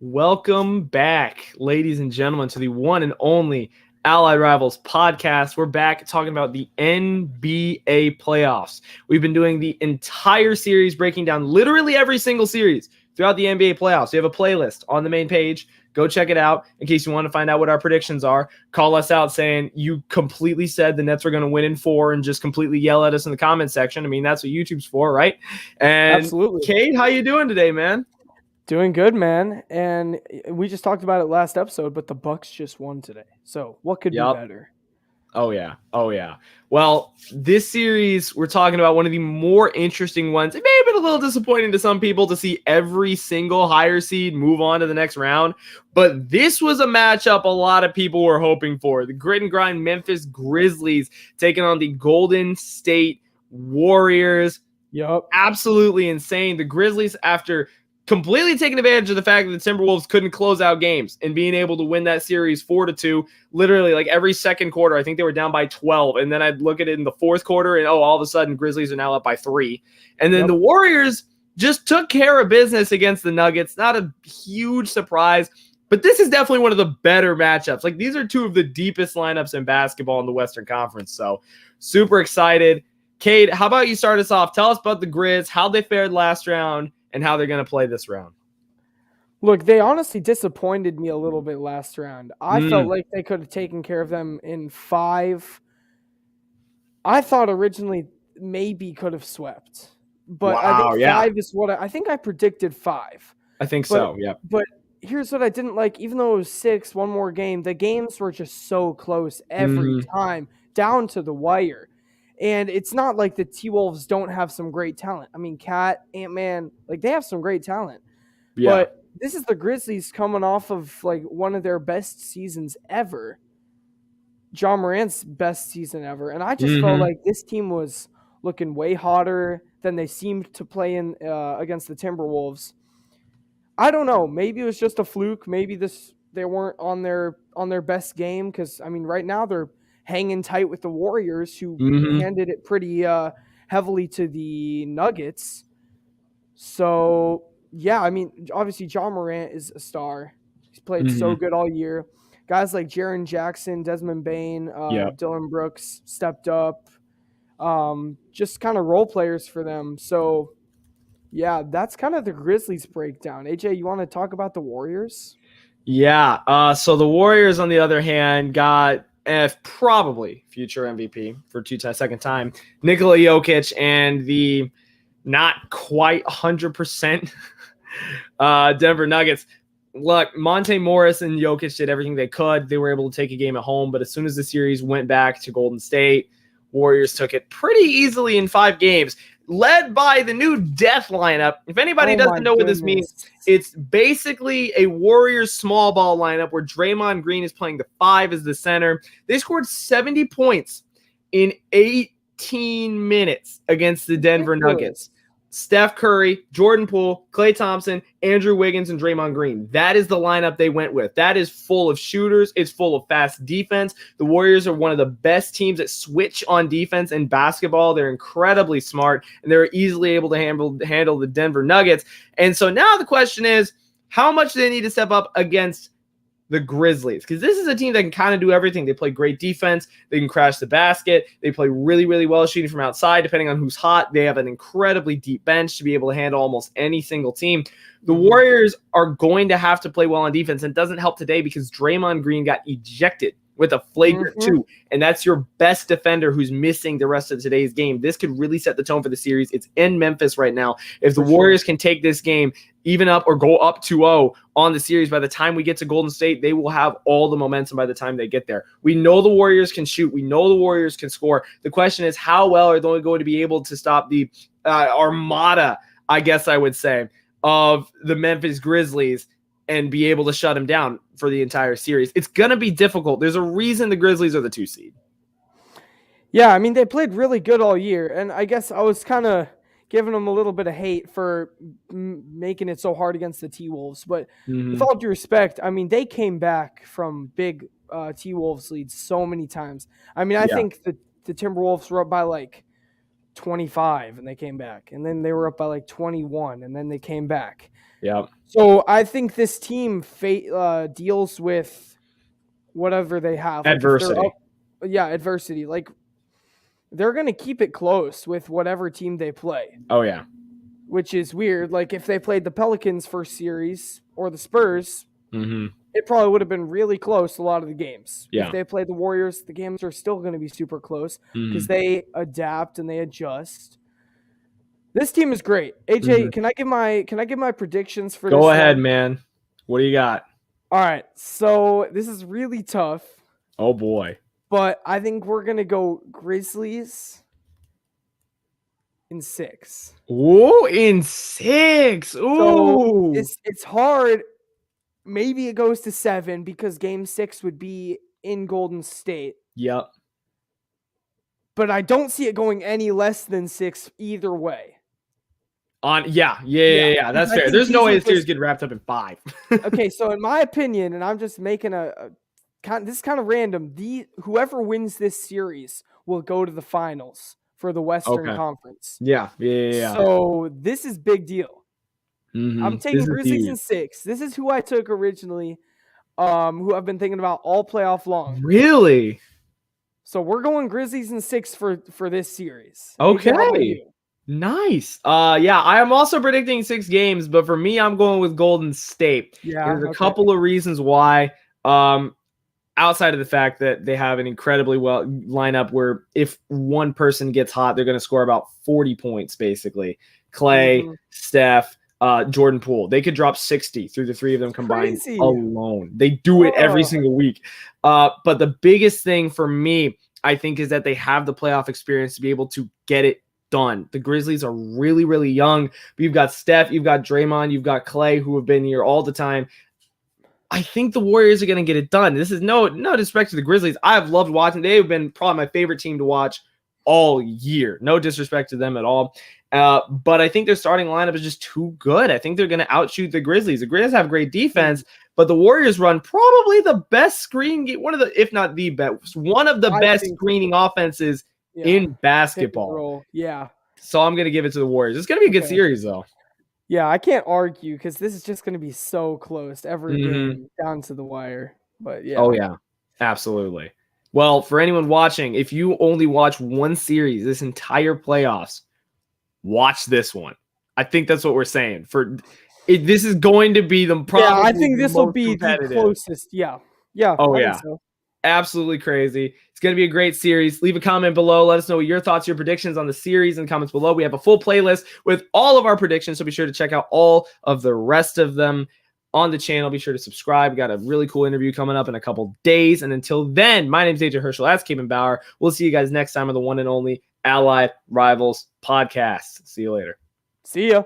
Welcome back, ladies and gentlemen, to the one and only Allied Rivals podcast. We're back talking about the NBA playoffs. We've been doing the entire series, breaking down literally every single series throughout the NBA playoffs. We have a playlist on the main page. Go check it out in case you want to find out what our predictions are. Call us out saying you completely said the Nets were going to win in 4 and just completely yell at us in the comment section. I mean, that's what YouTube's for, right? And Absolutely. Kate, how you doing today, man? Doing good, man. And we just talked about it last episode, but the Bucks just won today. So what could be better? Oh, yeah. Well, this series, we're talking about one of the more interesting ones. It may have been a little disappointing to some people to see every single higher seed move on to the next round, but this was a matchup a lot of people were hoping for. The grit and grind Memphis Grizzlies taking on the Golden State Warriors. Yep. Absolutely insane. The Grizzlies, after completely taking advantage of the fact that the Timberwolves couldn't close out games and being able to win that series 4-2, literally like every second quarter, I think they were down by 12. And then I'd look at it in the fourth quarter and, all of a sudden Grizzlies are now up by 3. And then the Warriors just took care of business against the Nuggets. Not a huge surprise, but this is definitely one of the better matchups. Like, these are two of the deepest lineups in basketball in the Western Conference. So super excited. Cade, how about you start us off? Tell us about the Grizz, how they fared last round, and how they're going to play this round. Look, they honestly disappointed me a little bit last round. I felt like they could have taken care of them in 5. I thought originally maybe could have swept. But I think 5 is what I think I predicted 5. I think so, yeah. But here's what I didn't like. Even though it was 6, one more game, the games were just so close every time, down to the wire. And it's not like the T-Wolves don't have some great talent. I mean, Cat, Ant-Man, like, they have some great talent. Yeah. But this is the Grizzlies coming off of, like, one of their best seasons ever. Ja Morant's best season ever. And I just felt like this team was looking way hotter than they seemed to play in against the Timberwolves. I don't know. Maybe it was just a fluke. Maybe they weren't on their best game because, I mean, right now they're hanging tight with the Warriors, who handed it pretty heavily to the Nuggets. So, yeah, I mean, obviously Ja Morant is a star. He's played so good all year. Guys like Jaren Jackson, Desmond Bane, Dylan Brooks stepped up. Just kind of role players for them. So, yeah, that's kind of the Grizzlies breakdown. AJ, you want to talk about the Warriors? Yeah. So the Warriors, on the other hand, got probably future MVP for second time, Nikola Jokic, and the not quite 100% Denver Nuggets. Look, Monte Morris and Jokic did everything they could. They were able to take a game at home, but as soon as the series went back to Golden State, Warriors took it pretty easily in 5 games, led by the new death lineup. If anybody doesn't know what this means, it's basically a Warriors small ball lineup where Draymond Green is playing the 5 as the center. They scored 70 points in 18 minutes against the Denver Nuggets. Steph Curry, Jordan Poole, Klay Thompson, Andrew Wiggins, and Draymond Green. That is the lineup they went with. That is full of shooters. It's full of fast defense. The Warriors are one of the best teams that switch on defense in basketball. They're incredibly smart, and they're easily able to handle the Denver Nuggets. And so now the question is, how much do they need to step up against the Grizzlies? Because this is a team that can kind of do everything. They play great defense. They can crash the basket. They play really, really well shooting from outside, depending on who's hot. They have an incredibly deep bench to be able to handle almost any single team. The Warriors are going to have to play well on defense, and it doesn't help today because Draymond Green got ejected with a flagrant 2, and that's your best defender who's missing the rest of today's game. This could really set the tone for the series. It's in Memphis right now. If the Warriors can take this game even up or go up 2-0 on the series, by the time we get to Golden State, they will have all the momentum by the time they get there. We know the Warriors can shoot. We know the Warriors can score. The question is, how well are they going to be able to stop the armada, I guess I would say, of the Memphis Grizzlies and be able to shut him down for the entire series? It's going to be difficult. There's a reason the Grizzlies are the 2 seed. Yeah, I mean, they played really good all year, and I guess I was kind of giving them a little bit of hate for making it so hard against the T-Wolves. But with all due respect, I mean, they came back from big T-Wolves leads so many times. I mean, I think the Timberwolves were up by like 25 and they came back. And then they were up by like 21 and then they came back. Yep. So I think this team deals with whatever they have. Like if they're Adversity. adversity. Like they're going to keep it close with whatever team they play. Oh, yeah. Which is weird. Like if they played the Pelicans first series or the Spurs, Mm-hmm. it probably would have been really close a lot of the games. Yeah. If they played the Warriors, the games are still going to be super close because Mm-hmm. they adapt and they adjust. This team is great. AJ, can I give my predictions for this? Go ahead, man. What do you got? All right. So this is really tough. Oh boy. But I think we're going to go Grizzlies in 6. Ooh, in 6. Ooh. So it's hard. Maybe it goes to 7 because game 6 would be in Golden State. Yep. But I don't see it going any less than 6 either way. Yeah. That's fair. There's no way the series get wrapped up in 5. Okay, so in my opinion, and I'm just making this is kind of random. Whoever wins this series will go to the finals for the Western Conference. Yeah. So this is big deal. Mm-hmm. I'm taking Grizzlies in 6. This is who I took originally, who I've been thinking about all playoff long. Really? So we're going Grizzlies in 6 for this series. Okay. Nice. Yeah, I am also predicting 6 games, but for me, I'm going with Golden State. Yeah. There's a couple of reasons why. Outside of the fact that they have an incredibly well lineup where if one person gets hot, they're going to score about 40 points, basically. Clay, Steph, Jordan Poole. They could drop 60 through the 3 of them combined alone. They do it every single week. But the biggest thing for me, I think, is that they have the playoff experience to be able to get it done. The Grizzlies are really, really young. But you've got Steph, you've got Draymond, you've got Clay, who have been here all the time. I think the Warriors are going to get it done. This is no disrespect to the Grizzlies. I've loved watching. They've been probably my favorite team to watch all year. No disrespect to them at all. But I think their starting lineup is just too good. I think they're going to outshoot the Grizzlies. The Grizzlies have great defense, but the Warriors run probably the best screen game, if not the best, one of the best screening offenses in basketball. Yeah. So I'm going to give it to the Warriors. It's going to be a good series, though. Yeah, I can't argue because this is just going to be so close every game down to the wire. But yeah. Oh, yeah. Absolutely. Well, for anyone watching, if you only watch one series this entire playoffs, watch this one. I think that's what we're saying. This is going to be probably I think this will be the closest. Yeah. Yeah. Oh, yeah. So. Absolutely crazy. It's going to be a great series. Leave a comment below. Let us know your thoughts, your predictions on the series in the comments below. We have a full playlist with all of our predictions, so be sure to check out all of the rest of them on the channel. Be sure to subscribe. We got a really cool interview coming up in a couple days. And until then, my name is AJ Herschel. That's Caven Bauer. We'll see you guys next time on the one and only Allied Rivals podcast. See you later. See ya.